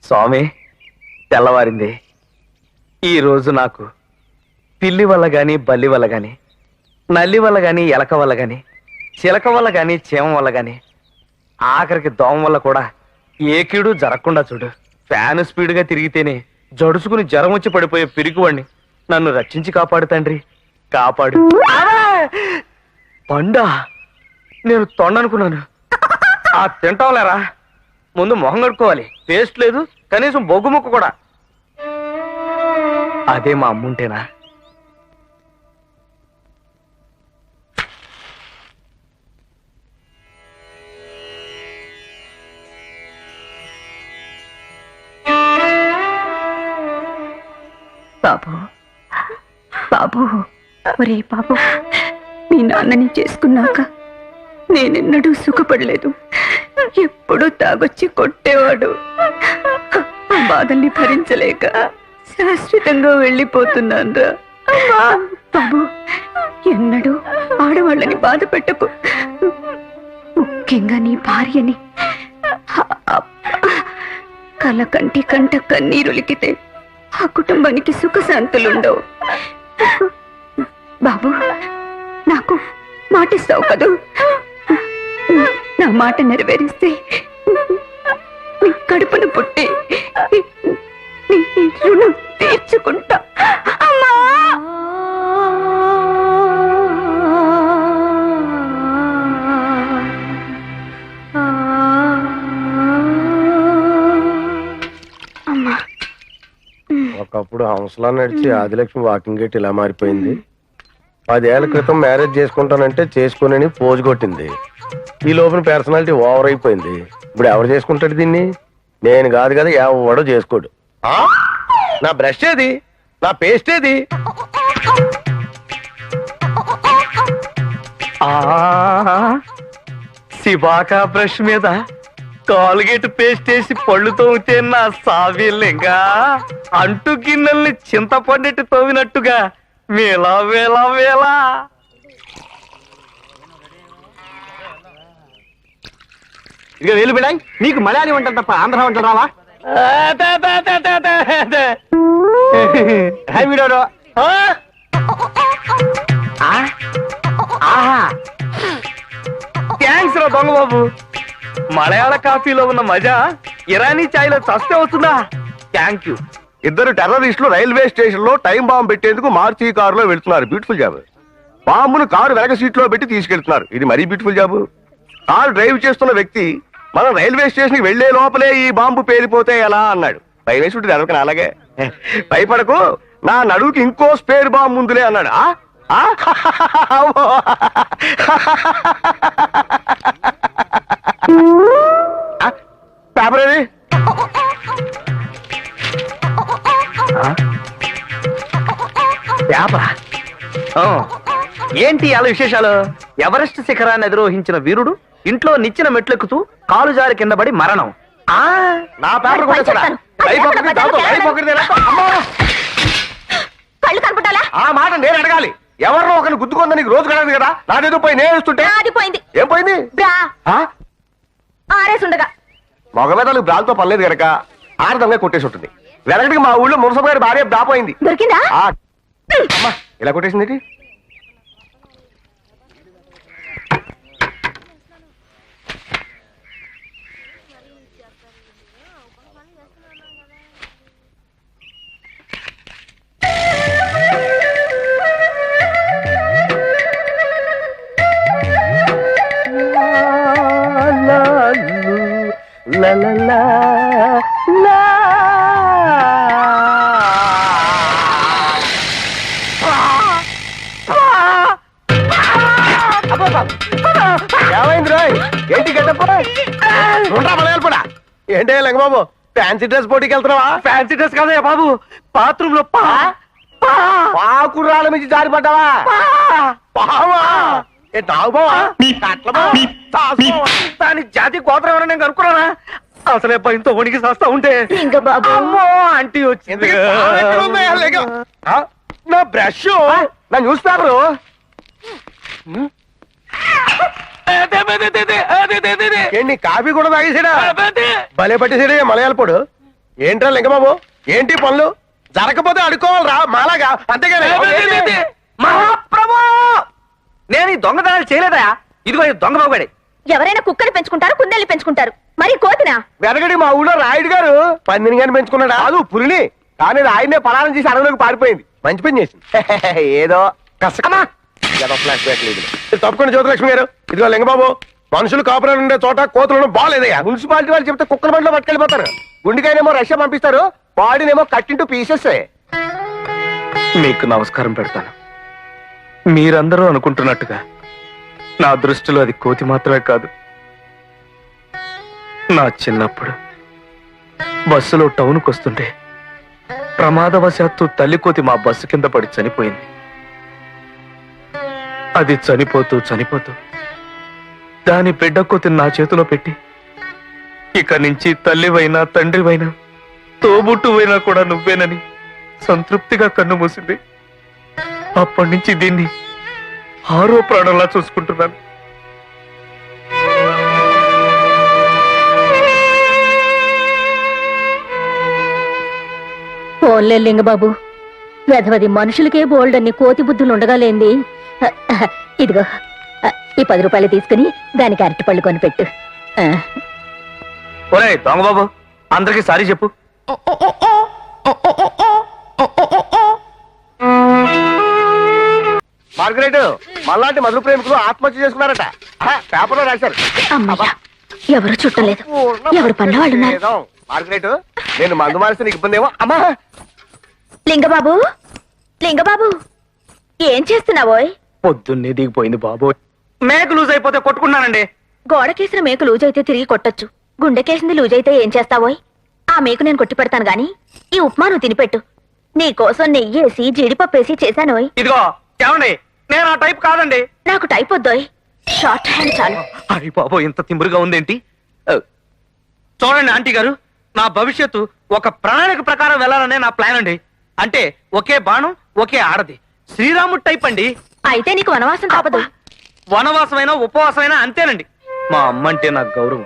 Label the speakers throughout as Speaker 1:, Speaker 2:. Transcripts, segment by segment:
Speaker 1: స్వామి, తెల్లవారింది. ఈరోజు నాకు పిల్లి వల్ల గాని, బల్లి వల్ల గాని, నల్లి వల్ల గాని, ఎలక వల్ల గాని, చిలక వల్ల గాని, చీమ వల్ల గాని, ఆఖరికి దోమ వల్ల కూడా ఏ కీడు జరగకుండా చూడు. ఫ్యాన్ స్పీడ్గా తిరిగితేనే జడుసుకుని జ్వరం వచ్చి పడిపోయే పిరికివాణ్ణి నన్ను రక్షించి కాపాడు తండ్రి, కాపాడు. పండా, నేను తొండనుకున్నాను. ఆ తింటాంలేరా, ముందు మొహం కడుక్కోవాలి. పేస్ట్ లేదు, కనీసం బొగ్గు ముక్క కూడా. అదే మా అమ్ముంటేనా?
Speaker 2: బాబు, బాబు, ఒరే బాబు, మీ నాన్నని చేసుకున్నాక నేనెన్నడూ సుఖపడలేదు. ఎప్పుడూ తాగొచ్చి కొట్టేవాడు. ఆ బాధల్ని భరించలేక శాశ్వతంగా వెళ్ళిపోతున్నాన్రా. బాబు, ఎన్నడూ ఆడవాళ్ళని బాధ పెట్టకు, ముఖ్యంగా నీ భార్యని. కల కంటి కంట కన్నీరులికితే ఆ కుటుంబానికి సుఖశాంతులుండవు. బాబు, నాకు మాటిస్తావు కదూ? నా మాట నెరవేరిస్తే నీ కడుపును పుట్టి నీ రుణం తీర్చుకుంటా. అమ్మా, అమ్మా.
Speaker 3: ఒకప్పుడు హంసలా నడిచి ఆదిలక్ష్మి వాకింగ్ గేట్ ఇలా మారిపోయింది. 10 ఏళ్ల క్రితం మ్యారేజ్ చేసుకుంటానంటే చేసుకుని పోజు కొట్టింది. ఈ లోపల పర్సనాలిటీ ఓవర్ అయిపోయింది. ఇప్పుడు ఎవరు చేసుకుంటాడు దీన్ని? నేను కాదు కదా, ఎవడో చేసుకోడు. నా బ్రష్ ఏది? నా పేస్ట్ ఏది?
Speaker 1: శివాకా బ్రష్ మీద కాల్గేట్ పేస్ట్ వేసి పళ్ళు తోమితే నా సావిల్లింగా అంటు గిన్నెల్ని చింతపండెట్టి తోమినట్టుగా వేలా వేలా వేలా.
Speaker 3: ఇక వేలు బిడాయి, నీకు మలయాళీ వంటలు తప్ప ఆంధ్ర వంటలు రావా?
Speaker 1: థ్యాంక్స్ రా దొంగ బాబు. మలయాళ కాఫీలో ఉన్న మజా ఇరానీ చాయ్లో చస్తే వస్తుందా? Thank you.
Speaker 3: ఇద్దరు టెర్రరిస్టులు రైల్వే స్టేషన్ లో టైం బాంబు పెట్టేందుకు మార్చి కారులో వెళ్తున్నారు. Beautiful job. బాంబును కారు వెనక సీట్ లో పెట్టి తీసుకెళ్తున్నారు. ఇది మరీ బ్యూటిఫుల్ జాబ్. కారు డ్రైవ్ చేస్తున్న వ్యక్తి మనం రైల్వే స్టేషన్ కి వెళ్లే లోపలే ఈ బాంబు పేలిపోతే ఎలా అన్నాడు. భయమేసుంటుంది అనుకుని అలాగే. భయపడకు, నా నడువుకి ఇంకో స్పేర్ బాంబు ముందులే అన్నాడు. పేపర్ ఏది?
Speaker 1: ఏంటి అలా విశేషాలు? ఎవరెస్ట్ శిఖరాన్ని అధిరోహించిన వీరుడు ఇంట్లో నిచ్చిన మెట్లెక్కుతూ కాలు జారి కింద పడి మరణం.
Speaker 3: నా పేపర్ ఆ మాట నేను అడగాలి. ఎవరినో ఒకరిని గుద్దుకుందా నీకు రోజు కడదు కదా? నాదేదో పోయి నేను ఇస్తుంటే ఏం పోయింది? మగ మెదలు బ్రాల్తో పర్లేదు కనుక ఆడదంగా కొట్టేసి ఉంటుంది. వెనకటికి మా ఊళ్ళో మురసమ్మ గారి భార్య దాపోయింది. అమ్మా, ఇలా కొట్టేసింది. ఏమైంది రాయ్? ఏంటి గడ్డపడా? ఏంటే లంగబాబు, ఫ్యాన్సీ డ్రెస్ పోటీకి వెళ్తున్నావా?
Speaker 1: ఫ్యాన్సీ డ్రెస్ కాదయ్యా బాబు, బాత్రూమ్ లో
Speaker 3: పాకురాళ్ళ మించి జారిపడ్డావా? పావా?
Speaker 1: దాని జాతి గోత్రం ఏమన్నా నేను కనుక్కున్నానా? అసలే భయంతో వణికి చేస్తా ఉంటే ఆంటీ వచ్చింది.
Speaker 3: నా బ్రష్ నా న్యూస్ పేపరు ఏంటి కాఫీ కూడా తాగేసాడా భలే పట్టేసాడే మలయాళపోడు. ఏంట్రా లింగబాబు ఏంటి పనులు జరగకపోతే అడుకోవాలరా మాలాగా అంతేగాని
Speaker 1: మహాప్రభు నేను ఈ దొంగతనాలు చేయలేదా? ఇదిగో ఈ దొంగ బాబుగాడి.
Speaker 2: ఎవరైనా కుక్కని పెంచుకుంటారు, కుందేళ్ళు పెంచుకుంటారు, మరి కోతినా?
Speaker 3: వెనకడి మా ఊళ్ళో రాయుడు గారు పందిని గాని పెంచుకున్నాడా? కాదు పులిని. కానీ ఆయనే పలానం చేసి అడవిలోకి పారిపోయింది. మంచి పని చేసింది. ఏదో కష్టమా ఫ్లాష్ బ్యాక్ లేదు. తప్పకుండా జ్యోతిలక్ష్మి గారు ఇదిగో లింగబాబు మనుషులు కాపురాలు ఉండే చోట కోతులను బాగాలేదయ్యా. మున్సిపాలిటీ వాళ్ళు చెప్తే కుక్కల బండిలో పట్టుకెళ్ళిపోతారు. గుండెకాయనేమో రష్యా పంపిస్తారు, బాడీనేమో కట్టింటూ పీసెస్.
Speaker 1: మీకు నమస్కారం పెడతాను. మీరందరూ అనుకుంటున్నట్టుగా నా దృష్టిలో అది కోతి మాత్రమే కాదు. నా చిన్నప్పుడు బస్సులో టౌన్కి వస్తుంటే ప్రమాదవశాత్తు తల్లి కోతి మా బస్సు కింద పడి చనిపోయింది. అది చనిపోతూ చనిపోతూ దాని బిడ్డ కోతిని నా చేతిలో పెట్టి ఇక నుంచి తల్లివైనా తండ్రివైనా తోబుట్టువైనా కూడా నువ్వేనని సంతృప్తిగా కన్ను మూసింది. అప్పటి నుంచి దీన్ని ఆరో ప్రాణంలా చూసుకుంటున్నాను.
Speaker 2: పోన్లే లింగబాబు, వెధవది మనుషులకే బోల్డ్ అన్ని కోతి బుద్ధులు ఉండగా లేంది. ఇదిగో ఈ 10 రూపాయలు తీసుకుని దానికి అరటిపళ్ళు కొనిపెట్టు.
Speaker 1: ఒరే దొంగ బాబు, అందరికీ సారీ చెప్పు.
Speaker 3: మార్గరెట్ మళ్ళాంటి మధుర ప్రేమికులు ఆత్మహత్య చేసుకున్నారట. పేపర్లో రాశారు.
Speaker 2: అమ్మయ్య, ఎవరు చుట్టలేదు, ఎవరు పనులు వాళ్ళు ఉన్నారు.
Speaker 3: మార్గరెట్ నేను మందు మారిస్తే నీకు ఇబ్బంది ఏమో. అమ్మా
Speaker 2: లింగబాబు, లింగబాబు ఏం చేస్తున్నావోయ్?
Speaker 1: పొద్దున్నే దిగిపోయింది బాబు. మేక లూజ్ అయిపోతే కొట్టుకున్నానండి.
Speaker 2: గోడకేసిన మేకు లూజ్ అయితే తిరిగి కొట్టొచ్చు, గుండెకేసింది లూజ్ అయితే ఏం చేస్తావోయ్? ఆ మేకు నేను కొట్టి పెడతాను గాని ఈ ఉప్మా నువ్వు తినిపెట్టు. నీకోసం నెయ్యేసి జీడిపప్పేసి చేశానోయ్.
Speaker 1: ఇదిగో ఏమండి, నేను ఆ టైప్ కాదండి.
Speaker 2: నాకు టైప్ వద్దోయ్, షార్ట్ హ్యాండ్ చాలు.
Speaker 1: అరే బాబు, ఇంత తిమ్మురుగా ఉందేంటి? చూడండి ఆంటీ గారు, నా భవిష్యత్తు ఒక ప్రణాళిక ప్రకారం వెళ్ళాలనే నా ప్లాన్ అండి. అంటే ఒకే బాణం ఒకే ఆడది, శ్రీరాముడు టైప్ అండి.
Speaker 2: అయితే నీకు వనవాసం తప్పదు.
Speaker 1: వనవాసమైనా ఉపవాసమైనా అంతేనండి. మా అమ్మ అంటే నాకు గౌరవం.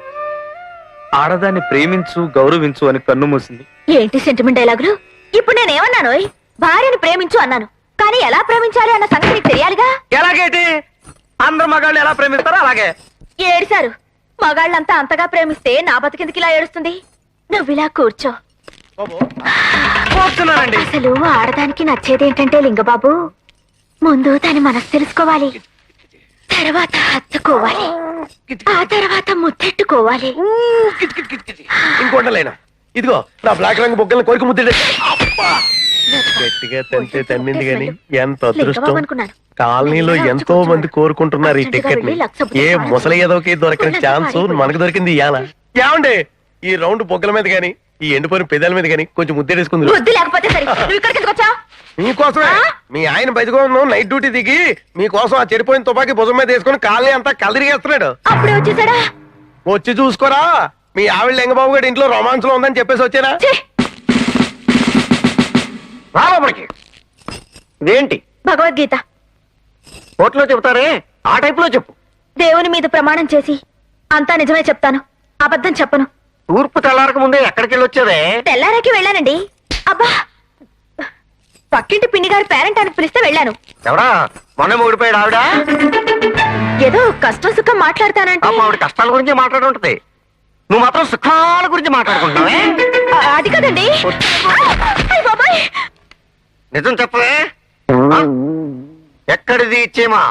Speaker 1: ఆడదాన్ని ప్రేమించు గౌరవించు అని కన్ను మూసింది.
Speaker 2: ఏంటి సెంటిమెంట్ డైలాగులు? ఇప్పుడు నేనేమన్నానోయ్? భార్యని ప్రేమించు అన్నాను, కానీ ఎలా ప్రేమించాలి అన్న సంగతి నీకు తెలియాలిగా.
Speaker 1: ఎలాగేటి? అందరు మగాళ్ళు ఎలా ప్రేమిస్తారో అలాగే
Speaker 2: ఏడిశారు. మగాళ్ళంతా అంతగా ప్రేమిస్తే నా బతికెందుకు ఇలా ఏడుస్తుంది? నువ్విలా కూర్చో.
Speaker 1: కూర్చున్నానండి.
Speaker 2: అసలు ఆడదానికి నచ్చేదేంటంటే లింగబాబు, ముందు దాని మనసు తెలుసుకోవాలి, తర్వాత హత్తుకోవాలి, ఆ తర్వాత ముద్దెట్టుకోవాలి.
Speaker 3: ఇంకోటలేనా ఇదిగో నా బ్లాక్ రంగు బొగ్గలను కోరిక ముద్ద గట్టిగా తంతే తన్నింది గాని ఎంత అదృష్టం.
Speaker 2: లింగబాబు అనుకున్నాను.
Speaker 3: కాలనీలో ఎంతో మంది కోరుకుంటున్నారు ఈ టికెట్ ని. ఏ ముసలి ఏదోకి దొరకని ఛాన్స్ మనకు దొరికింది ఇయాల. ఏమండి ఈ రౌండ్ బొగ్గల మీద గాని ఈ ఎండిపోయిన పెదాల మీద గాని కొంచెం ముద్దెడేసుకుంది.
Speaker 2: బుద్ధి లేకపోతే సరే, నువ్వు ఇక్కడికి ఎందుకు వచ్చావు?
Speaker 3: మీకోసమే. మీ ఆయన బయటకు నైట్ డ్యూటీ దిగి మీకోసం ఆ చెడిపోయిన తుపాకీ భుజం మీద వేసుకుని కాలనీ అంతా కలరిగేస్తున్నాడు.
Speaker 2: అప్పుడే వచ్చేసాడా?
Speaker 3: వచ్చి చూసుకోరా, మీ ఆవిడ లింగబాబు గారి ఇంట్లో రొమాన్స్ లో ఉందని చెప్పేసి వచ్చారా? రాబడికి ఇదేంటి
Speaker 2: భగవద్గీత
Speaker 3: కోర్టులో చెబుతారే ఆ టైప్ లో చెప్పు.
Speaker 2: దేవుని మీద ప్రమాణం చేసి అంతా నిజమే చెప్తాను, అబద్ధం చెప్పను.
Speaker 3: తూర్పు తెల్లారక ముందే ఎక్కడికి వెళ్ళి వచ్చేదే?
Speaker 2: తెల్లారాకి వెళ్ళానండి. అబ్బా, పక్కింటి పిన్ని గారు పేరెంట్ అని పిలిస్తే వెళ్ళాను.
Speaker 3: ఎవడా మొన్న మూడిపోయాడు ఆవిడ?
Speaker 2: ఏదో కష్టం సుఖం మాట్లాడతానంటే.
Speaker 3: ఆవిడ కష్టాల గురించి మాట్లాడుంటది, నువ్వు మాత్రం సుఖాల గురించి మాట్లాడుకుంటున్నావే.
Speaker 2: అది కదండి. అయ్ బాబాయ్,
Speaker 3: నిజం చెప్పవే. ఎక్కడిది ఇచ్చేమా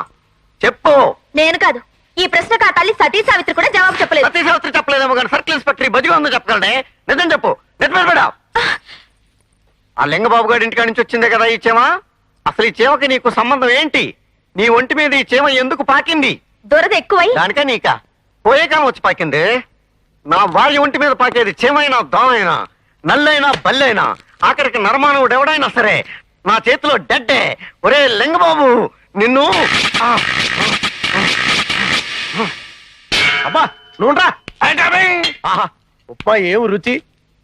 Speaker 3: చెప్పు.
Speaker 2: నేను కాదు, ఈ ప్రశ్నకు ఆ తల్లి సతీ సావిత్రి కూడా జవాబు చెప్పలేదు.
Speaker 3: సతీ శాస్త్రి చెప్పలేదేమో కానీ సర్కిల్ ఇన్స్పెక్టర్ బజిగా ఉందో చెప్పగలనే. నిజం చెప్పు, నెట్మేడ. ఆ లింగబాబు గారి ఇంటికాడి నుంచి వచ్చిందే కదా ఈ చీమ. అసలు ఈ చీమకి నీకు సంబంధం ఏంటి? నీ ఒంటి మీద ఈ చీమ ఎందుకు పాకింది?
Speaker 2: దురద ఎక్కువై.
Speaker 3: దానికా నీకా? పోయే కాలం వచ్చి పాకింది. నా వారి ఒంటి మీద పాకేది చీమైనా దోమైనా నల్లైనా బల్లైనా ఆఖరికి నరమానవుడు ఎవడైనా సరే నా చేతిలో డెడ్డే. ఒరే లింగబాబు నిన్ను. అబ్బా నువ్వురా. ఉప్మా ఏం రుచి.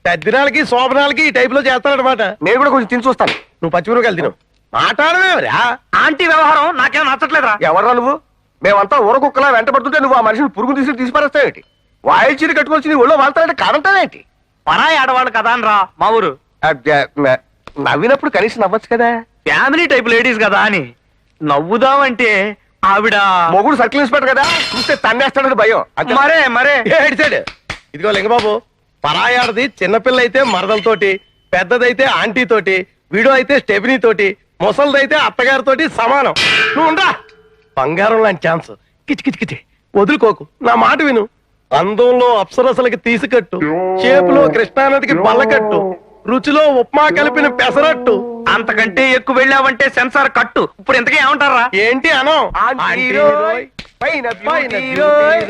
Speaker 3: తద్దినాలకి శోభనాలకి ఈ టైప్ లో చేస్తానమాట. నేను కూడా కొంచెం తిని చూస్తాను. నువ్వు పచ్చిమిరపకాయలు తిను. మాట్లాడమేరా?
Speaker 1: ఆంటీ వ్యవహారం నాకేం నచ్చట్లేదురా.
Speaker 3: ఎవర్రా నువ్వు? మేమంతా ఊరకుక్కలా వెంట పడుతుంటే నువ్వు ఆ మనిషిని పురుగు తీసి పారేస్తావేంటి? వాయిల్ చీర కట్టుకొచ్చి నీ ఒళ్ళో వాళ్తానంటే కాదంటావేంటి?
Speaker 1: పరాయి ఆడవాళ్ళు కదా అనరా మా ఊరు.
Speaker 3: నవ్వినప్పుడు కనీసం నవ్వచ్చు కదా.
Speaker 1: ఫ్యామిలీ టైప్ లేడీస్ కదా అని నవ్వుదామంటే ఆవిడ
Speaker 3: మొగుడు సర్కిల్ ఇన్స్పెక్టర్ కదా, చూస్తే తన్నేస్తాడని భయం. అంతే.
Speaker 1: మరే
Speaker 4: ఏడిచాడు. ఇదిగో లింగబాబు, పరాయాడది చిన్నపిల్ల అయితే మరదలతోటి, పెద్దదైతే ఆంటీ తోటి, వీడో అయితే స్టెబినీ తోటి, ముసలిదైతే అత్తగారితోటి సమానం. నువ్వు ఉండా. బంగారం లాంటి ఛాన్స్. కిచి వదులుకోకు, నా మాట విను. అందంలో అప్సరసలకి తీసుకట్టు, చేపులో కృష్ణానదికి బల్లకట్టు, రుచిలో ఉప్మా కలిపిన పెసరట్టు.
Speaker 1: అంతకంటే ఎక్కువ వెళ్ళావంటే సెన్సార్ కట్టు. ఇప్పుడు ఇంతకీ ఏమంటారా?
Speaker 4: ఏంటి అనం?
Speaker 3: ఆంటీ రోయ్, పైన బ్యూటీ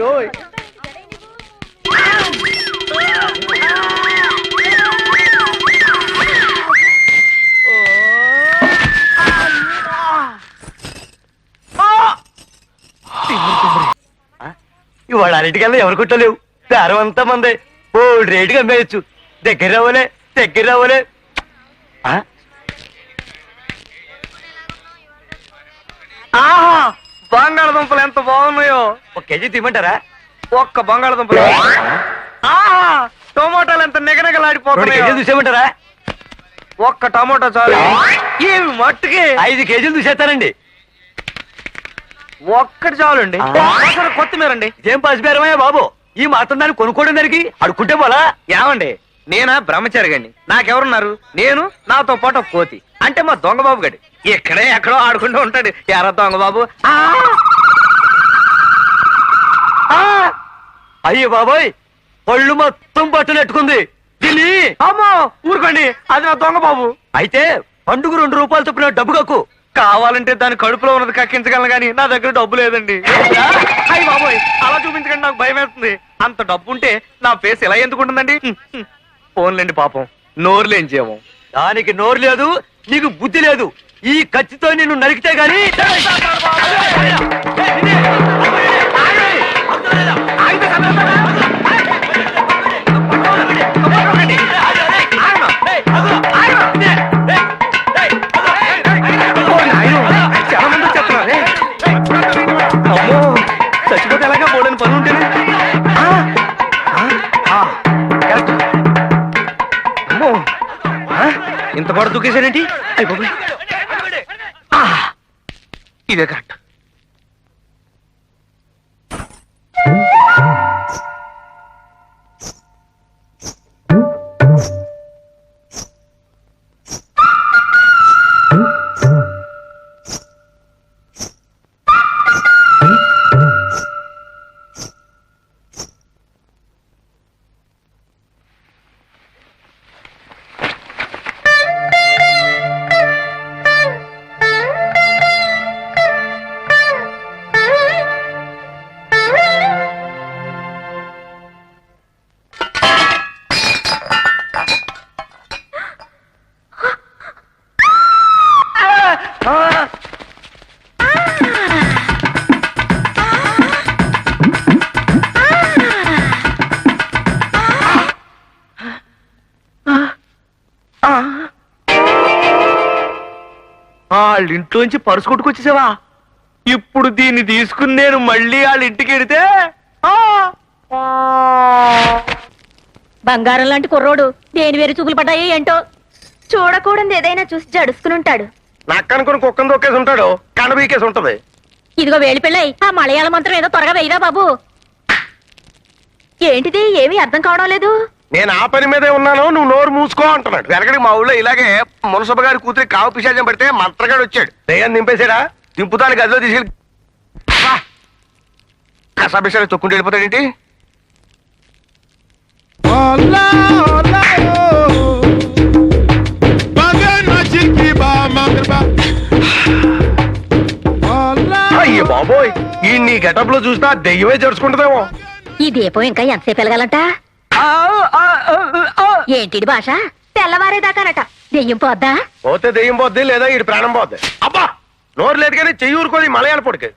Speaker 3: రోయ్.
Speaker 1: ఇవాళ అన్నిటికల్లా ఎవరు కుట్టలేవు. దారం అంతా మందే. ఓ రేటుగా అమ్మేయచ్చు. దగ్గర రావలే. ఆహా, బంగాళదుంపలు ఎంత బాగున్నాయో. 1 కేజీ తీయమంటారా? ఒక్క బంగాళదుంపలు. ఆహా, టమోటాలు ఎంత నిగనగలాడిపోతున్నాయో. చూసేమంటారా? ఒక్క టమోటా చాలు. ఈ మట్టుకి 5 కేజీలు చూసేస్తానండి. ఒక్కటి చాలండి. కొత్తిమీర అండి. ఏం పసిపేరమయ్యా బాబు, ఈ మాత్రం దాన్ని కొనుక్కోవడం దానికి అడుక్కుంటే పోలా? ఏమండి, నేనా బ్రహ్మచారిగండి. నాకెవరున్నారు? నేను, నాతో పాటు ఒక కోతి. అంటే మా దొంగ బాబు గడి ఇక్కడే ఎక్కడో ఆడుకుంటూ ఉంటాడు. ఎరా దొంగ బాబు. అయ్యో బాబోయ్, పళ్ళు మొత్తం పట్టునెట్టుకుంది. దీన్ని అమ్మో ఊరుకోండి, అది నా దొంగ బాబు. అయితే పండుగ 2 రూపాయలు చొప్పున డబ్బు కక్కు. కావాలంటే దాని కడుపులో ఉన్నది కక్కించగలను కానీ నా దగ్గర డబ్బు లేదండి. అయ్యి బాబోయ్, అలా చూపించకండి, నాకు భయం వేస్తుంది. అంత డబ్బు ఉంటే నా ఫేస్ ఎలా ఎందుకుంటుందండి? ఫోన్లేండి పాపం, నోరులేంచేమో. దానికి నోరు లేదు, నీకు బుద్ధి లేదు. ఈ కత్తితో నిన్ను నరికితే గాని చచ్చిపోతే ఎలాగా పోలేని పని ఉంటేనే. అమ్మో, ఇంత పాటు దూకేశారేంటి? అయిపోయి ఇదే కరెక్ట్. వాళ్ళ ఇంట్లోంచి పరుసు కొట్టుకొచ్చేసావా? ఇప్పుడు దీన్ని తీసుకుని నేను మళ్ళీ వాళ్ళ ఇంటికి వెడితే
Speaker 2: బంగారం లాంటి కుర్రోడు దేని వేరు చూపులు పడ్డాయి ఏంటో. చూడకూడదు ఏదైనా చూసి జడుసుకుని ఉంటాడు.
Speaker 3: నక్కనుకుని కుక్కను దొక్కేసి ఉంటాడు, కనబీకేసి ఉంటది.
Speaker 2: ఇదిగో వేడి పిల్లై, ఆ మలయాళ మంత్రం ఏదో త్వరగా వెయ్యరా బాబు. ఏంటిది, ఏమీ అర్థం కావడం లేదు.
Speaker 3: నేను ఆ పని మీదే ఉన్నాను, నువ్వు నోరు మూసుకో అంటున్నాడు. వెనకడికి మా ఊళ్ళో ఇలాగే మునసభ గారి కూతురి కావు పిశాచం పడితే మంత్రగాడు వచ్చాడు. దయ్యాన్ని దింపేశాడా? దింపుతాను గదిలో తీసుకెళ్ళి కసాపిషాలు తొక్కుంటూ వెళ్ళిపోతాడేంటి? అయ్యో బాబోయ్, ఈ నీ గెటప్ లో చూసినా దెయ్యమే జరుచుకుంటుందేమో.
Speaker 2: ఈ దీపం ఇంకా ఎంతసేపు వెలగాలంట? ఏంటిది భాష? తెల్లవారేదాకానట. దెయ్యం పోద్దా?
Speaker 3: పోతే దెయ్యం పోద్ది, లేదా ఇటు ప్రాణం పోద్ది. అబ్బా, నోరు లేదు కానీ చెయ్యి ఊరుకోని మలయాళ పొడికి.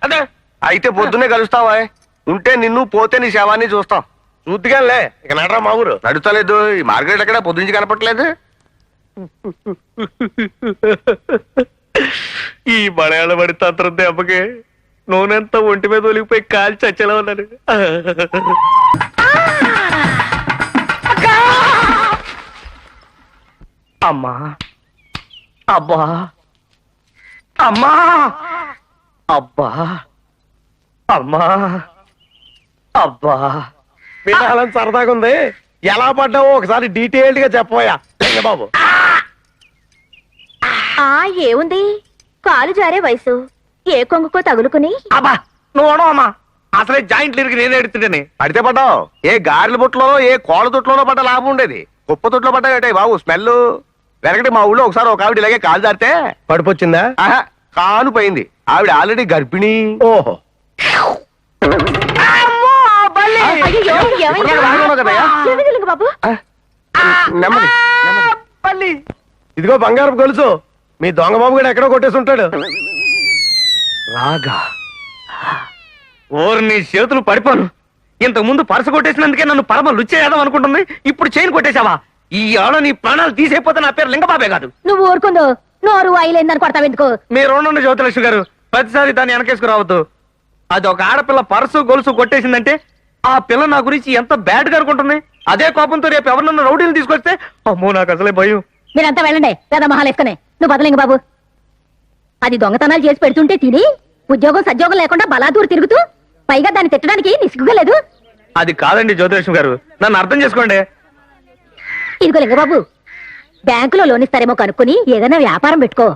Speaker 3: అదే అయితే పొద్దున్నే కలుస్తావా? ఉంటే నిన్ను, పోతే నీ శవాన్ని చూస్తాం. చూద్దిగానే ఇక నడరా మా ఊరు. నడుస్తలేదు, ఈ మార్కెట్ ఎక్కడ పొద్దుంచి కనపట్లేదు.
Speaker 1: ఈ మలయాళ పడి తంత్రం దెబ్బకి నూనెంతా ఒంటి మీద ఒలిగిపోయి కాల్చి చచ్చేలా ఉన్నాను. అమ్మా, అబ్బా, అమ్మా, అబ్బా, అమ్మా, అబ్బా.
Speaker 4: వినాలని సరదాగా ఉంది. ఎలా పడ్డావో ఒకసారి డీటెయిల్డ్ గా చెప్పబోయా బాబు.
Speaker 2: ఆ ఏముంది, కాలు జారే వయసు, ఏ కొంగుకో తగులుకుని.
Speaker 1: అబ్బా నువ్వు అమ్మా, అసలే జాయింట్లు ఇరిగి నేను ఎడుతుంటేనే.
Speaker 3: పడితే పడ్డావు. ఏ గారెల బుట్టలోనో ఏ కోళ్ళ తొట్టులోనో పడ్డ లాభం ఉండేది. కుప్ప తొట్లో పడ్డాయి బాబు. స్మెల్ వెనకటి మా ఊళ్ళో ఒకసారి ఒక ఆవిడ ఇలాగే కాలు జారితే
Speaker 4: పడిపోచ్చిందా?
Speaker 3: ఆహా, కాలు పోయింది. ఆవిడ ఆల్రెడీ గర్భిణీ.
Speaker 4: ఓహో,
Speaker 2: అయ్యయ్యో, ఏమైంది?
Speaker 3: ఇప్పుడు రాగలవు కదయ్యా?
Speaker 2: ఏమైంది లింగ బాబు?
Speaker 3: నెమ్మది నెమ్మది.
Speaker 1: పల్లి
Speaker 4: ఇదిగో బంగారం గొలుసు. మీ దొంగ బాబు కూడా ఎక్కడో కొట్టేసి ఉంటాడు.
Speaker 1: రాగా ఓరు నీ చేతులు పడిపోను. ఇంతకు ముందు పరస కొట్టేసినందుకే నన్ను పరమ లుచ్చేద్దాం అనుకుంటుంది. ఇప్పుడు చైన్ కొట్టేశావా? ఈ ఆడ నీ ప్రాణాలు తీసేపోతే నా పేరు లింగబాబే కాదు.
Speaker 2: నువ్వు ఊరుకుందో, నోరు అయిలేందని కొడతావు ఎందుకు?
Speaker 1: మీరు ఉండండి జ్యోతిలక్ష్మి గారు, ప్రతిసారి దాన్ని వెనకేసుకురావద్దు. అది ఒక ఆడపిల్ల పరసు గొలుసు కొట్టేసిందంటే ఆ పిల్ల నా గురించి ఎంత బ్యాడ్ గా అనుకుంటుంది. అదే కోపంతో రేపు ఎవరినన్నా రౌడీలు తీసుకొస్తే అమ్మో నాకు అసలే భయం.
Speaker 2: మీరంతా వెళ్ళండి, పెద్ద మహాలు వేసుకునే. నువ్వు బదలింగ బాబు. అది దొంగతనాలు చేసి పెడుతుంటే తిని ఉద్యోగం సద్యోగం లేకుండా బలాదూరు తిరుగుతూ పైగా దాన్ని తిట్టడానికి నిసుగుగా లేదు.
Speaker 1: అది కాదండి జ్యోతిలక్ష్మి గారు, నన్ను అర్థం చేసుకోండి.
Speaker 2: ఇదిగో లింగబాబు, బ్యాంకులో లోన్ ఇస్తారేమో కనుక్కుని ఏదైనా వ్యాపారం పెట్టుకో.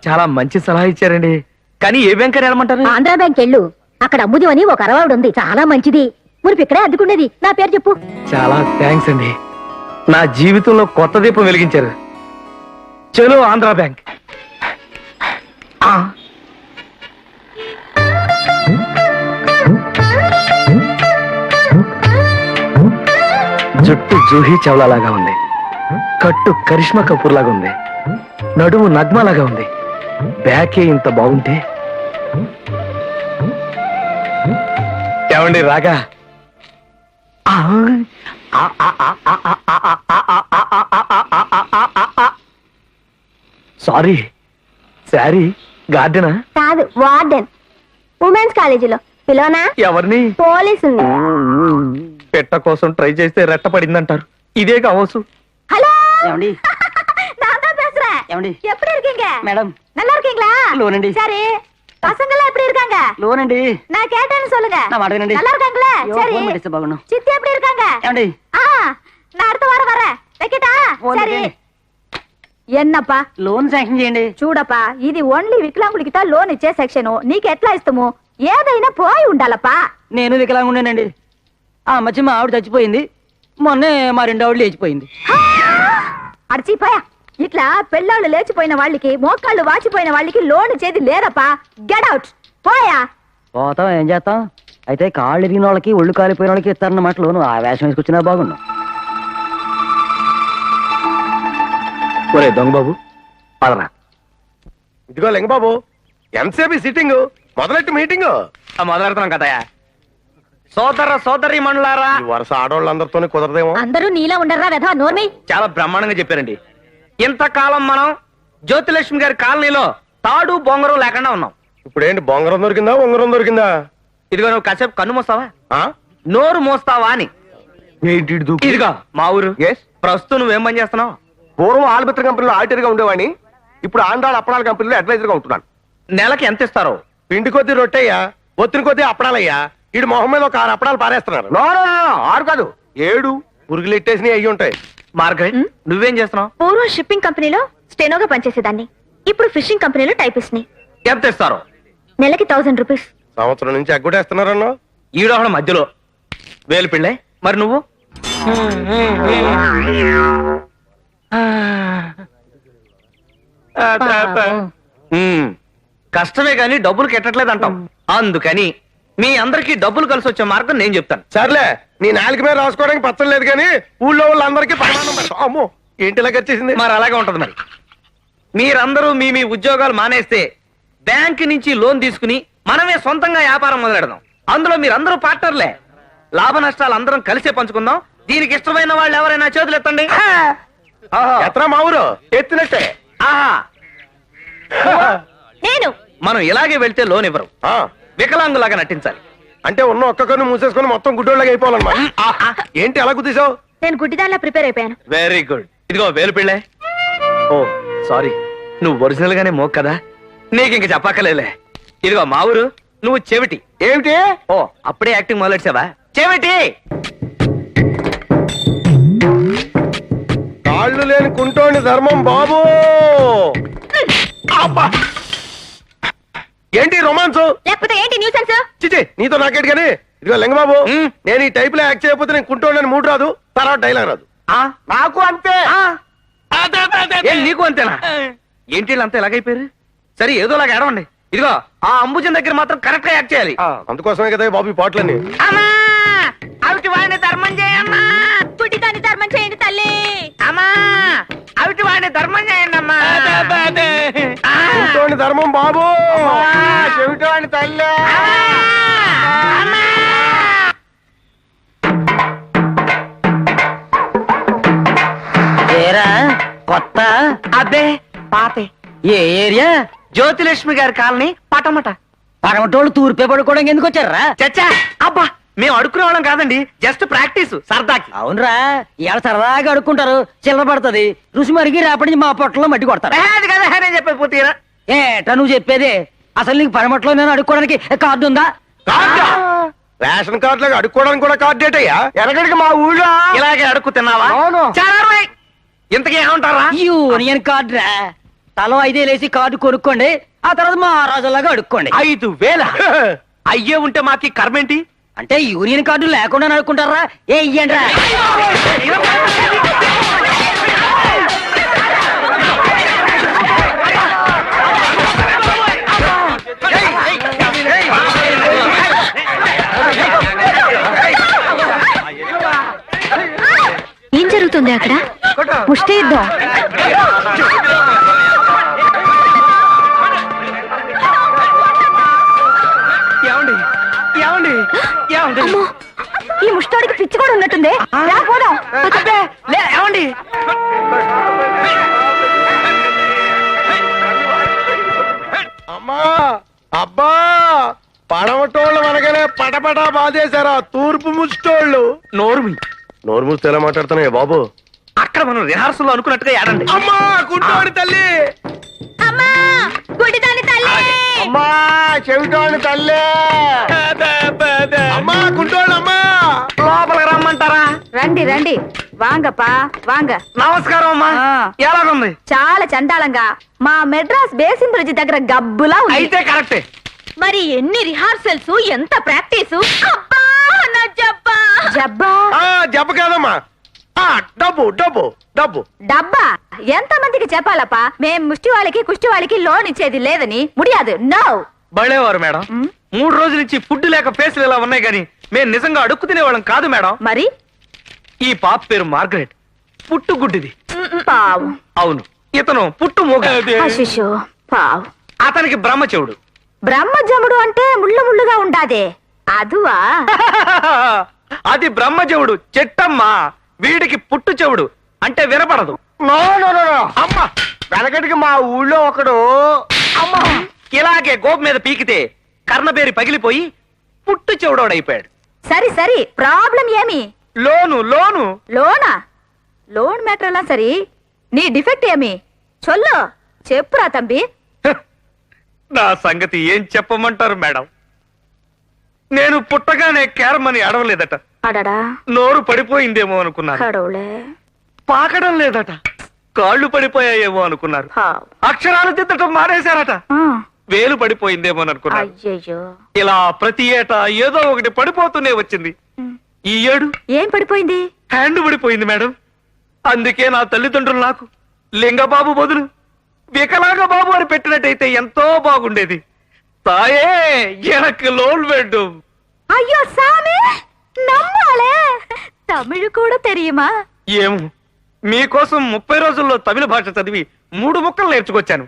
Speaker 1: చాలా మంచి సలహా ఇచ్చారండి. కానీ ఏ బ్యాంక్ అని వెళ్ళమంటారు?
Speaker 2: ఆంధ్రా బ్యాంక్ వెళ్ళు. అక్కడ అమ్ముది అని ఒక అరవాడు ఉంది, చాలా మంచిది. మురిపి ఇక్కడే అద్దుకునేది. నా పేరు చెప్పు.
Speaker 1: చాలా థ్యాంక్స్ అండి, నా జీవితంలో కొత్త దీపం వెలిగించారు. చలో ఆంధ్రా బ్యాంక్. జుట్టు జూహీ చౌలాలాగా ఉంది, కట్టు కరిష్మా కపూర్ లాగా ఉంది, నడుము నగ్మా లాగా ఉంది. బ్యాకే ఇంత బాగుంటే ఏమండి రాగా? Sorry, sorry. గార్డెనా?
Speaker 2: కాదు, వార్డెన్. ఉమెన్స్ కాలేజీలో పిలోనా?
Speaker 1: ఎవరిని?
Speaker 2: పోలీసుల్ని.
Speaker 1: పెట్ట కోసం ట్రై చేస్తే రెట్ట పడిందంటారు. ఇదే కావచ్చు.
Speaker 2: హలో,
Speaker 5: ఏమండి?
Speaker 2: நான் தான் பேசுறேன்.
Speaker 5: ఏమండి?
Speaker 2: எப்படி இருக்கீங்க?
Speaker 5: మేడం,
Speaker 2: நல்லா இருக்கீங்களா?
Speaker 5: లోనండి.
Speaker 2: சரி, பசங்களாம் எப்படி இருக்காங்க?
Speaker 5: లోనండి.
Speaker 2: நான் கேட்டேன்னு சொல்லுங்க.
Speaker 5: నా మాట వినండి.
Speaker 2: நல்லா இருக்காங்களா?
Speaker 5: అయ్యో,
Speaker 2: சரி.
Speaker 5: ఫోన్ పెట్టేస్తే బాగుండు.
Speaker 2: சித்தி எப்படி இருக்காங்க?
Speaker 5: ఏమండి?
Speaker 2: ஆ, நான் அடுத்த வாரம் வரேன். வைக்கட்டா?
Speaker 5: ఫోన్
Speaker 2: சரி.
Speaker 5: పెట్టండి.
Speaker 2: ఎన్నప్పా
Speaker 5: లోన్ శాంక్షన్ చేయండి.
Speaker 2: చూడప్పా, ఇది ఓన్లీ వికలాంగులకి లోన్ ఇచ్చే సెక్షన్. నీకు ఎట్లా ఇస్తాము? ఏదైనా పోయి ఉండాలప్పా.
Speaker 5: నేను వికలాంగుండేనండి. ఆ మధ్య మా ఆవిడ చచ్చిపోయింది. మొన్నే మా రెండో ఆవిడ లేచిపోయింది.
Speaker 2: అడిచిపోయా. ఇట్లా పెళ్ళాళ్ళు లేచిపోయిన వాళ్ళకి, మోకాళ్ళు వాచిపోయిన వాళ్ళకి లోన్ ఇచ్చేది లేదప్పా. గెట్ అవుట్, పోయా.
Speaker 5: పోతాం, ఏం చేస్తాం. అయితే కాళ్ళు ఎరిగిన వాళ్ళకి, ఒళ్ళు కాలిపోయిన వాళ్ళకి ఇస్తారన్నమాట లోను. ఆ వేషం వేసుకొచ్చినా బాగుండు.
Speaker 1: ఒరే దొంగ బాబు, పదరా.
Speaker 4: ఇదిగో లింగబాబు, ఎంతసేపు సిట్టింగ్? మొదలెట్టి మీటింగ్.
Speaker 1: మొదలెడతాం కదయా. సోదర సోదరి మనులారా,
Speaker 4: ఈ వరుస ఆడవాళ్ళందరితోనే కుదరదేమో.
Speaker 2: అందరూ నీలా ఉండర్రా వెధవ నోర్మి.
Speaker 1: చాలా బ్రహ్మాండంగా చెప్పారండి. ఇంతకాలం మనం జ్యోతిలక్ష్మి గారి కాలనీలో తాడు బొంగరం లేకుండా ఉన్నాం.
Speaker 4: ఇప్పుడు ఏంటి, బొంగరం దొరికిందా, ఉంగరం దొరికిందా?
Speaker 1: ఇదిగో నువ్వు కాసేపు కన్ను మోస్తావా,
Speaker 4: ఆ?
Speaker 1: నోరు మోస్తావా అని. ఇదిగో మా ఊరు.
Speaker 3: Yes?
Speaker 1: ప్రస్తుతం నువ్వేం పని చేస్తున్నావు?
Speaker 3: పూర్వం ఆల్బిత్ర కంపెనీలో ఆడిటర్ గా ఉండేవాడిని. ఇప్పుడు ఆంధ్రాల అప్పడాల కంపెనీలో అడ్వైజర్ గా ఉంటున్నాను.
Speaker 1: నెలకి ఎంత ఇస్తారో?
Speaker 4: పిండి కొద్దీ రొట్టెయ్యా, ఒత్తిడి కొద్దీ అప్పడాలయ్యా. ఇడు మొహం మీద ఒక 6 అప్పడాలు పారేస్తున్నారు.
Speaker 3: నో, నో, నో, 6 కాదు 7.
Speaker 4: పురుగులు ఇట్టేసినవి అయ్యి ఉంటాయి.
Speaker 1: మార్గరెట్, నువ్వేం చేస్తున్నావు?
Speaker 2: పూర్వం షిప్పింగ్ కంపెనీలో స్టెనోగా పనిచేసేదాన్ని. ఇప్పుడు ఫిషింగ్ కంపెనీలో టైపిస్ట్ ని.
Speaker 1: ఎంత ఇస్తారో?
Speaker 2: నెలకి 1000 రూపీస్.
Speaker 4: సంవత్సరం నుంచి ఎగ్గొట్టేస్తున్నారన్నో.
Speaker 1: ఈడోహడ మధ్యలో వేలు పిళ్ళే. మరి నువ్వు? కష్టమే గాని డబ్బులు కెట్టట్లేదు అంటాం. అందుకని మీ అందరికి డబ్బులు కలిసి వచ్చే మార్గం నేను చెప్తాను.
Speaker 4: సర్లే, నీ నాలుగు మీద రాసుకోవడానికి పచ్చం లేదు కానీ ఊళ్ళో వాళ్ళందరికీ పరిమాణం పెడతాం. అమ్మో, ఏంటి ఇలా వచ్చేసింది?
Speaker 1: మరి అలాగే ఉంటది. మరి మీరందరూ మీ మీ ఉద్యోగాలు మానేస్తే బ్యాంక్ నుంచి లోన్ తీసుకుని మనమే సొంతంగా వ్యాపారం మొదలెడదాం. అందులో మీరందరూ పార్ట్నర్లే. లాభ నష్టాలు అందరం కలిసే పంచుకుందాం. దీనికి ఇష్టమైన వాళ్ళు ఎవరైనా చేతులు ఎత్తండి. ఆహా.
Speaker 4: ఎత్రా మా ఊరు ఎత్తినట్టే
Speaker 1: ఆహా
Speaker 2: నేను
Speaker 1: మనం ఇలాగే వెళ్తే లోన్ ఇవ్వరు,
Speaker 4: ఆ,
Speaker 1: వికలాంగులాగా నటించాలి.
Speaker 4: అంటే ఉన్న ఒక్క కన్ను మూసేసుకొని మొత్తం గుడ్డోళ్ళగా అయిపోవాలన్నమాట. ఏంటి అలా గుద్దేశావు?
Speaker 2: నేను గుడ్డిదానిలా ప్రిపేర్ అయిపోయాను.
Speaker 1: Very good. ఇదిగో వేలు పిల్లే. ఓ సారీ, నువ్వు ఒరిజినల్ గానే మోక్ కదా, నీకు ఇంక చెప్పక్కలేలే. ఇదిగో మా ఊరు, నువ్వు చెవిటి.
Speaker 3: ఏమిటి?
Speaker 1: ఓ అప్పుడే యాక్టింగ్ మొదలెట్టావా? చెవిటి.
Speaker 4: కాళ్ళు లేని కుంటోని ధర్మం బాబు. అబ్బా! ఏంటి రొమాన్స్?
Speaker 2: లేకపోతే ఏంటి న్యూసెన్స్?
Speaker 4: చిచి నీతో నాకేటి కానీ. ఇదిగో లింగబాబు,
Speaker 1: ఉమ్.
Speaker 4: నేను ఈ టైప్ లో యాక్ట్ చేయకపోతే నేను కుంటోని మూడు రాదు, తర్వాత డైలాగ్ రాదు.
Speaker 1: ఆ,
Speaker 3: నాకు అంతే.
Speaker 1: ఏం నీకు అంతేనా? ఏంటి వీళ్ళంతా ఎలాగైపోయారు? సరే ఏదోలాగా ఏడవండి. ఇదిగో ఆ అంబుజన్ దగ్గర మాత్రం కరెక్ట్ గా యాక్ట్ చేయాలి.
Speaker 4: అందుకోసమే కదా బాబు ఈ పాటలన్నీ.
Speaker 1: అమ్మా అవిటి వాడిని ధర్మం చేయమ్మా.
Speaker 2: గుడ్డిదాన్ని ధర్మం చేయండి తల్లి.
Speaker 1: అమ్మా అవిటి వాడిని ధర్మం చేయండి అమ్మా.
Speaker 4: కుంటోని ధర్మం బాబు.
Speaker 3: చెవిటోని తల్లి.
Speaker 5: ఏరా కొత్త
Speaker 1: అదే పాతే
Speaker 5: ఏ ఏరియా?
Speaker 1: జ్యోతిలక్ష్మి గారి కాలనీ పటమట.
Speaker 5: పరమటోళ్ళు తూర్పే పడుకోవడానికి ఎందుకు వచ్చారా?
Speaker 1: చచ్చా అబ్బా మేము అడుక్కునే వాళ్ళం కాదండి, జస్ట్ ప్రాక్టీస్ సరదాకి.
Speaker 5: అవునరా, ఇవాళ సరదాగా అడుక్కుంటారు, చిల్లర పడుతుంది, రుచి మరిగి రేపటి నుంచి మా పొట్టలో మట్టి కొడతారు.
Speaker 1: అది కదా నేను చెప్పేది పూర్తిగా.
Speaker 5: ఏటా నువ్వు చెప్పేది? అసలు నీకు పరమట్లో నేను అడుక్కోవడానికి కార్డు ఉందా?
Speaker 4: కార్డా? రేషన్ కార్డు లాగా అడుక్కోవడానికి కూడా కార్డు ఏటయ్యా?
Speaker 3: ఎనకడికి మా ఊళ్ళో
Speaker 1: ఇలాగే అడుక్కు తిన్నావా?
Speaker 3: అవును.
Speaker 1: చాలా రోజులై. ఇంతకీ ఏమంటారా?
Speaker 5: యూనియన్ కార్డు రా. తలో 5,000 వేసి కార్డు కొనుక్కోండి, ఆ తర్వాత మా రాజులాగా అడుక్కోండి.
Speaker 1: 5,000 అయ్యే ఉంటే మాకి కర్మేంటి?
Speaker 5: అంటే యూనియన్ కార్డు లేకుండా అడుక్కుంటారా? ఏ ఇయ్యండి రా.
Speaker 2: ఏం జరుగుతుంది అక్కడ? ముష్టి యుద్ధం.
Speaker 1: ఏమండి ఏమండి ఏమండి?
Speaker 2: అమ్మో, ఈ ముష్టాడికి పిచ్చి కూడా ఉన్నట్టుంది. రా పోదాం.
Speaker 1: అబ్బే, లే, ఏమండి?
Speaker 4: అమ్మా అబ్బా, పడమటోళ్ళు అనగానే పటపటా బాధేశారా తూర్పు ముష్టోళ్ళు.
Speaker 1: నోరుమి.
Speaker 4: నోరు మూస్తే ఎలా మాట్లాడుతున్నాయా బాబు?
Speaker 1: అక్కడ మనం రిహార్సల్ అనుకున్నట్టుగా ఏడండి.
Speaker 4: అమ్మా కుంటోని తల్లి.
Speaker 2: అమ్మా గుడ్డిదాని తల్లి.
Speaker 3: అమ్మా చెవిటోని తల్లి.
Speaker 4: అమ్మా కుంటోళ్ళు అమ్మా.
Speaker 1: లోపలికి రమ్మంటారా?
Speaker 2: రండి రండి, వాంగపా వాంగ.
Speaker 1: నమస్కారం అమ్మా.
Speaker 2: ఆ.
Speaker 1: ఎలాగుంది?
Speaker 2: చాలా చండాలంగా మా మెడ్రాస్ బేసిన్ బ్రిడ్జ్ దగ్గర గబ్బులా ఉంది.
Speaker 1: అయితే కరెక్టే.
Speaker 2: మరి ఎన్ని రిహార్సల్స్, ఎంత ప్రాక్టీసు. అబ్బా నా జబ్బా. జబ్బా
Speaker 4: ఆ, జబ్బ కాదమ్మా, ఆ, డబ్బు డబ్బు డబ్బు.
Speaker 2: డబ్బా ఎంత మందికి చెప్పాలప్పా? మేం ముష్టి వాళ్ళకి కుష్టి వాళ్ళకి లోన్ ఇచ్చేది లేదని. ముడియాదు. నో.
Speaker 1: బళేవారు మేడం. 3 రోజుల నుంచి ఫుడ్ లేక ఫేస్లు ఇలా ఉన్నాయి కానీ మేము నిజంగా అడుక్కు తినేవాళ్ళం కాదు మేడం.
Speaker 2: మరి
Speaker 1: ఈ పాప పేరు మార్గరెట్, పుట్టుగుడ్డిది.
Speaker 2: పావు.
Speaker 1: అవును, ఇతను పుట్టు మూగ.
Speaker 2: అశిషో పావు.
Speaker 1: అతనికి బ్రహ్మచెవుడు.
Speaker 2: బ్రహ్మజముడు అంటే ముళ్ళు ముళ్ళుగా ఉండాదే, అదువా?
Speaker 1: అది బ్రహ్మచెవుడు చెట్టమ్మా. వీడికి పుట్టు చెవుడు అంటే వినపడదు.
Speaker 3: No no no no.
Speaker 1: అమ్మా
Speaker 3: వెనకటికి మా ఊళ్ళో ఒకడు
Speaker 1: అమ్మా ఇలాగే గోపు మీద పీకితే కర్ణబేరి పగిలిపోయి పుట్టు చెవుడోడైపోయాడు.
Speaker 2: సరి సరి, ప్రాబ్లం ఏమి?
Speaker 1: లోను లోను.
Speaker 2: లోనా? లోన్ మ్యాటర్ ఎలా సరి? నీ డిఫెక్ట్ ఏమి? చొల్లు చెప్పురా తంబి.
Speaker 1: నా సంగతి ఏం చెప్పమంటారు మేడం? నేను పుట్టగానే కేరమని అడవలేదట.
Speaker 2: అడడా
Speaker 1: నోరు పడిపోయిందేమో అనుకున్నారు.
Speaker 2: కడవులే.
Speaker 1: పాకడం లేదట. కాళ్ళు పడిపోయాయేమో అనుకున్నారు.
Speaker 2: పావు.
Speaker 1: అక్షరాలు దిద్దటం మానేశారట. వేలు పడిపోయిందేమో అనుకున్నారు.
Speaker 2: అయ్యయ్యో.
Speaker 1: ఇలా ప్రతి ఏటా ఏదో ఒకటి పడిపోతూనే వచ్చింది. ఈ ఏడు
Speaker 2: ఏం పడిపోయింది?
Speaker 1: హ్యాండ్ పడిపోయింది మేడం. అందుకే నా తల్లిదండ్రులు నాకు లింగబాబు బదులు వికలాంగ బాబు అని పెట్టినట్టయితే ఎంతో బాగుండేది. తాయే ఎనకు లోన్ வேண்டும்.
Speaker 2: అయ్యో సామి, నమ్మాలే. తమిళ్ కూడా తెలియమా?
Speaker 1: ఏమో, మీకోసం 30 రోజుల్లో తమిళ భాష చదివి 3 ముక్కలు నేర్చుకొచ్చాను.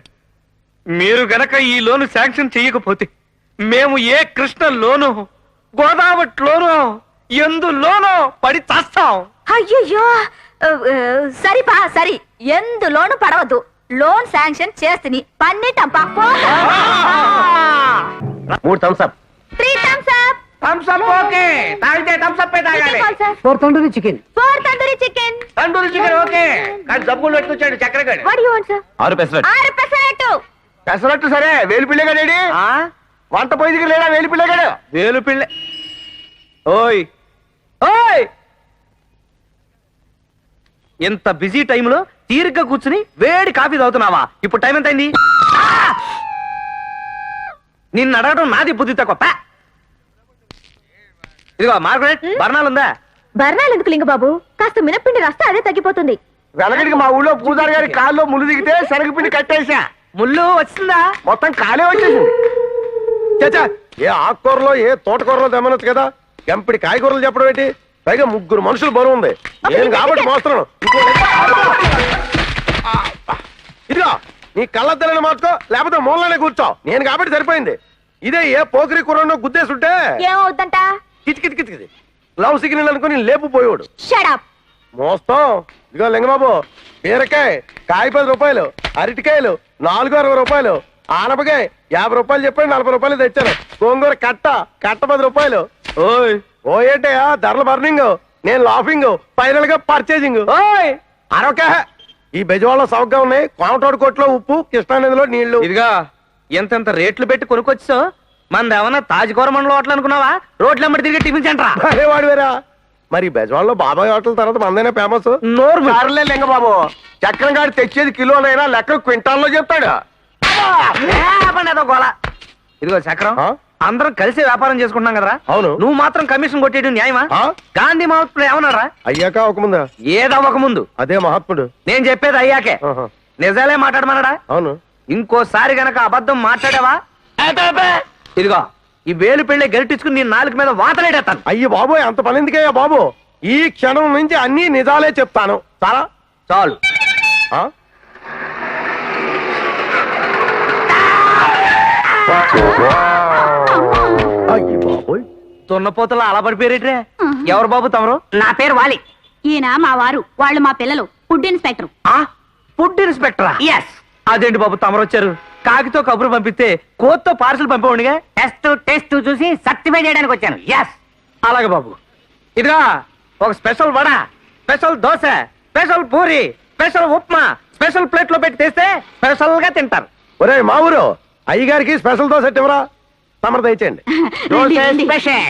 Speaker 1: మీరు గనక ఈ లోను శాంక్షన్ చెయ్యకపోతే మేము ఏ కృష్ణ లోనో గోదావరిలోనో ఎందులోనో పడి చేస్తాం.
Speaker 2: అయ్యయ్యో, సరిపా సరి ఎందులోను పడవద్దు లోన్ శాంక్షన్ చేస్తుని పన్నిటంపా
Speaker 3: 3 thumbs up.
Speaker 2: 3 thumbs up.
Speaker 1: Thumbs up okay తాగితే థమ్స్ అప్ తాగాలి
Speaker 5: 4 tandoori chicken
Speaker 2: 4 tandoori chicken.
Speaker 1: Tandoori chicken okay కానీ జబ్బులు పెట్టుకొచ్చాడు చక్కెరగాడు
Speaker 2: What do you want, sir?
Speaker 3: 6 pesarattu.
Speaker 2: 6 pesarattu.
Speaker 3: Pesarattu సరే వేలుపిల్లగాడేడి వంట పొయ్యి లేడా వేలుపిల్లగాడు
Speaker 1: వేలు పిల్ల ఓయ్ ఓయ్ ఇంత బిజీ టైంలో తీరిగ్గా కూర్చుని వేడి కాఫీ తాగుతున్నావా ఇప్పుడు టైం ఎంత అయింది నిన్ను అడగడం నాది బుద్ధి తక్కువ పా. ఇదిగో మార్గరెట్ బర్ణాలు ఉందా
Speaker 2: బర్ణాలు ఎందుకు లింగబాబు కాస్త మినప్పిండి రాస్తే అదే తగ్గిపోతుంది.
Speaker 3: వెనకటికి మా ఊళ్ళో పూజారి గారి కాల్లో ముళ్ళు దిగితే శనగపిండి కట్టేసా
Speaker 1: ముళ్ళు వచ్చిందా
Speaker 3: మొత్తం కాలే వచ్చేసింది.
Speaker 4: చచ్చా ఏ ఆకుకూరలో ఏ తోటకూరలో తెమ్మనొచ్చు కదా ఎంపిడి కాయగూరలు చెప్పడం ఏంటి పైగా 3 మనుషులు బరువు ఉంది నేను కాబట్టి మోస్తున్నాను ఇదిగో నీ కళ్ళద్దరని మార్చుకో లేకపోతే మూలనే కూర్చో నేను కాబట్టి సరిపోయింది. ఇదే ఏ పోకిరి కూరనో గుద్దేసుంటే
Speaker 2: ఏమవుద్దంట?
Speaker 4: కిచకిచకిచకిది లవ్ సిగ్నల్ అనుకుని లేపుపోయాడు
Speaker 2: షట్ అప్.
Speaker 4: మోస్తాం. ఇదిగో లింగబాబు బీరకాయ కాయ 10 రూపాయలు అరటికాయలు 460 రూపాయలు ఆనపకాయ 50 రూపాయలు చెప్పాను 40 రూపాయలు తెచ్చాను గోంగూర కట్ట 10 రూపాయలు.
Speaker 1: ఓయ్
Speaker 4: ఓ ఏంటయ్యా ధరల బర్నింగ్ నేను లాఫింగ్ ఫైనల్ గా పర్చేజింగ్.
Speaker 1: ఓయ్
Speaker 4: అరొకే ఈ బెజవాడలో సౌకగా ఉన్నాయి కోమటోడు కొట్లో ఉప్పు కృష్ణానదిలో నీళ్లు.
Speaker 1: ఇదిగా ఎంతెంత రేట్లు పెట్టి కొనుక్కొచ్చో మనది ఏమన్నా తాజ్కూర మండలం హోటల్ అనుకున్నావా రోడ్లు ఎమ్మడి తిరిగి టిఫిన్ సెంటరా
Speaker 4: అరే వాడు వేరా మరి బెజవాడలో బాబాయ్ హోటల్ తర్వాత మందైనా ఫేమస్.
Speaker 1: నోరు మూయి.
Speaker 3: సర్లే లింగబాబు చక్రం గారు తెచ్చేది కిలోలైనా లెక్క క్వింటాల్లో చెప్తాడు.
Speaker 1: పని ఏదో గోల. ఇదిగో చక్రం
Speaker 4: ఆ?
Speaker 1: అందరం కలిసి వ్యాపారం చేసుకుంటున్నాం కదరా
Speaker 4: అవును.
Speaker 1: నువ్వు మాత్రం కమిషన్ కొట్టేయడం న్యాయమా
Speaker 4: ఆ?
Speaker 1: గాంధీ మహాత్ముడు ఏమన్నారా
Speaker 4: అయ్యాక ఒక ముందా
Speaker 1: ఏదవ్వక ముందు
Speaker 4: అదే మహాత్ముడు.
Speaker 1: నేను చెప్పేది అయ్యాకే
Speaker 4: ఆహా.
Speaker 1: నిజాలే మాట్లాడమన్నాడా
Speaker 4: అవును
Speaker 1: ఇంకోసారి గనక అబద్ధం మాట్లాడావా ఇదిగో ఈ వేలు పెళ్ళే గరిటించుకుని నీ నాలుగు మీద వాతలేడేస్తాను.
Speaker 4: అయ్యి బాబోయ్ అంత పని ఎందుకయ్యా బాబు ఈ క్షణం నుంచి అన్ని నిజాలే చెప్తాను చాలా
Speaker 1: చాలు
Speaker 4: ఆ? అయ్యి బాబోయ్
Speaker 1: తున్నపోతలో అలా పడిపోయేట్రే ఎవరు బాబు తమరు
Speaker 6: నా పేరు వాలి ఈయన మా వారు వాళ్ళు మా పిల్లలు ఫుడ్ ఇన్స్పెక్టర్
Speaker 1: ఫుడ్ ఇన్స్పెక్టరా
Speaker 6: ఎస్
Speaker 1: అదేంటి బాబు తమరు వచ్చారు కాకితో కబురు పంపిస్తే కోత్తో పార్సల్ పంపేవాడిగా
Speaker 6: టెస్ట్ చూసి సర్టిఫై చేయడానికి వచ్చాను ఎస్
Speaker 1: అలాగే బాబు ఇదిగా ఒక special vada special dosa special puri special upma special plate లో పెట్టి తెస్తే స్పెషల్ గా తింటారు.
Speaker 4: ఒరే మా ఊరు అయ్యగారికి స్పెషల్ దోశ ఇవ్వరా తమరు దయచేయండి.
Speaker 6: స్పెషల్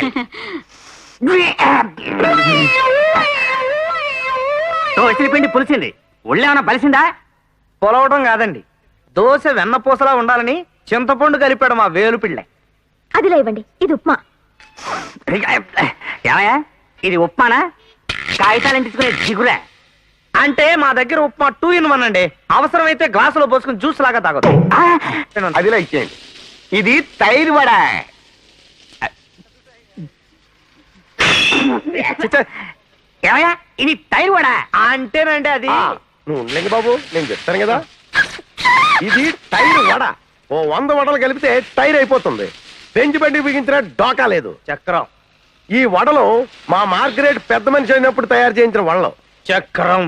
Speaker 6: దోశల పిండి పులిసింది ఒళ్ళేమన్నా బలిసిందా
Speaker 1: పొలవడం కాదండి దోశ వెన్నపూసలా ఉండాలని చింతపండు కలిపాడు మా వేలు పిళ్ళ.
Speaker 2: అదిలా ఇవ్వండి ఇది ఉప్మా.
Speaker 6: ఏమయ్యా ఇది ఉప్మానా కాగితాలు తీసుకునే జిగురా
Speaker 1: అంటే మా దగ్గర ఉప్మా 2 in 1 అండి అవసరమైతే గ్లాసులో పోసుకుని జ్యూస్ లాగా తాగదు.
Speaker 3: అదిలా ఇచ్చేయండి. ఇది తైరు వడ.
Speaker 6: ఏమయ్యా ఇది తైరు వడ
Speaker 1: అంటేనండి అది
Speaker 4: ఆ, నువ్వు ఉండలేండి బాబు నేను చెప్తాను కదా ఇది టైర్ వడ ఓ 100 వడలు కలిపితే టైర్ అయిపోతుంది బెంచ్ బండి బిగించిన డోకా లేదు.
Speaker 1: చక్రం
Speaker 4: ఈ వడలు మా మార్గరేట్ పెద్ద మనిషి అయినప్పుడు తయారు చేయించిన వడలు.
Speaker 1: చక్రం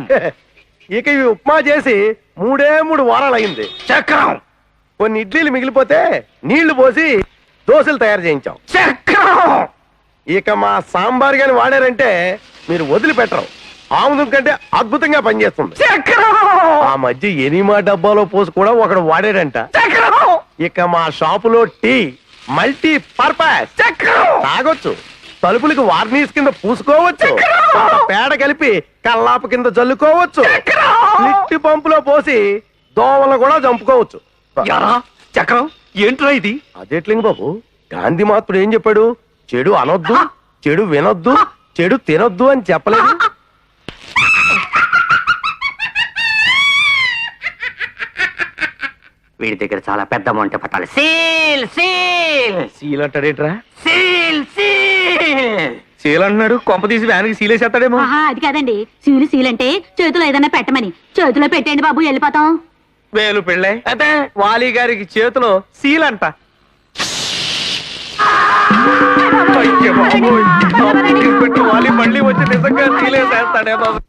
Speaker 4: ఇక ఇవి ఉప్మా చేసి 3 వారాలు అయింది.
Speaker 1: చక్రం
Speaker 4: కొన్ని ఇడ్లీలు మిగిలిపోతే నీళ్లు పోసి దోశలు తయారు చేయించాం.
Speaker 1: చక్రం
Speaker 4: ఇక మా సాంబార్ గాని వాడారంటే మీరు వదిలిపెట్టరు ఆముదం కంటే అద్భుతంగా పనిచేస్తుంది.
Speaker 1: చక్రం
Speaker 4: ఆ మధ్య ఎనిమా డబ్బాలో పోసి కూడా ఒకడు వాడాడంట.
Speaker 1: చక్రం
Speaker 4: ఇక మా షాపులో టీ మల్టీ పర్పస్ తాగొచ్చు తలుపులకు వార్నిష్ కింద పూసుకోవచ్చు కొంత పేడ కలిపి కల్లాపు కింద జల్లుకోవచ్చు లిట్టి పంపులో పోసి దోమలు కూడా చంపుకోవచ్చు.
Speaker 1: యారా చక్రం ఏంట్రా ఇది
Speaker 4: అదేట్లింగ బాబు గాంధీ మహాత్ముడు ఏం చెప్పాడు చెడు అనొద్దు చెడు వినొద్దు చెడు తినొద్దు అని చెప్పలేదు.
Speaker 6: వీడి దగ్గర చాలా పెద్ద అమౌంట్ పట్టాలి సీల్ సీల్
Speaker 1: సీల్ అంటాడేట్రా
Speaker 6: సీల్ సీల్
Speaker 1: సీల్ అంటున్నాడు కొంప తీసి వ్యానికి సీలేసేస్తాడేమో.
Speaker 6: అది కాదండి సీలు సీల్ అంటే చేతిలో ఏదైనా పెట్టమని చేతిలో పెట్టండి బాబు వెళ్ళిపోతాం.
Speaker 1: వేలు పెళ్ళే అదే వాలి గారికి చేతిలో సీల్ అంట. అయ్య బాబోయ్, నా పుట్టిన పెట్టి వాలి మళ్ళీ వచ్చి నిజంగా సీలేసేస్తాడే బాబు.